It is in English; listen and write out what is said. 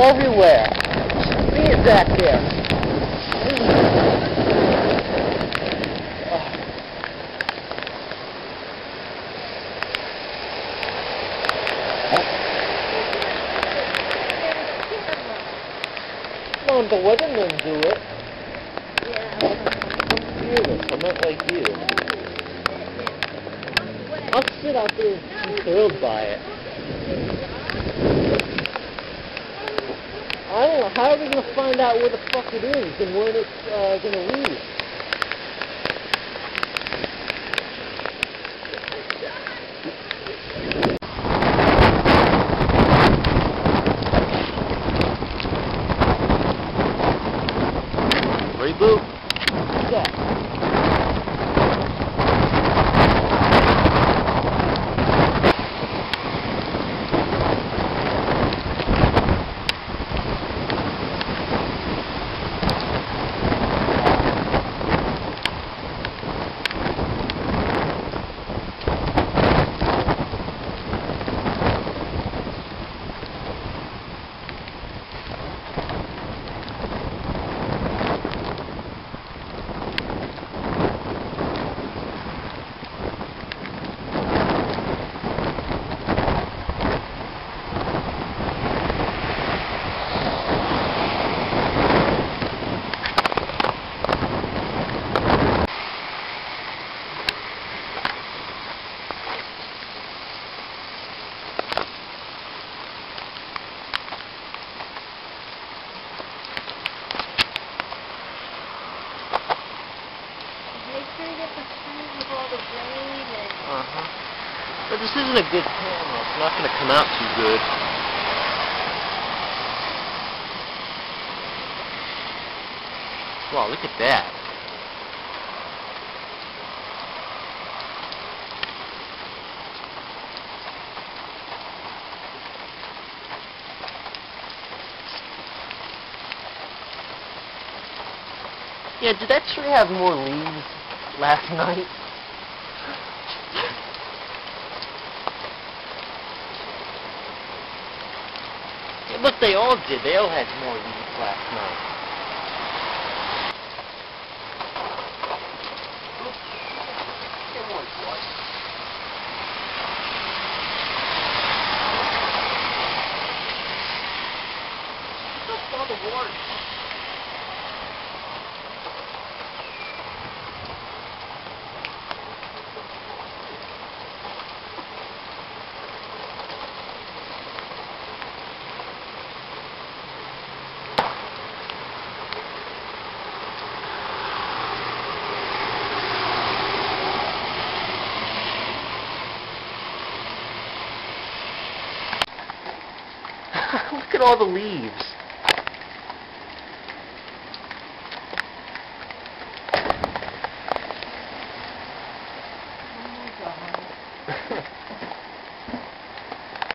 everywhere. See it back there. Come on, the weathermen do it. I'm fearless. I'm not like you. I'll sit out there and be thrilled by it. I don't know, how are we going to find out where the fuck it is and when it's going to leave? Reboot? What's that? Make sure you get the screws with all the rain and... But this isn't a good camera. It's not going to come out too good. Wow, look at that. Yeah, did that tree have more leaves last night? Yeah, look, they all did. They all had more leaves last night. Look at all the water. Look at all the leaves.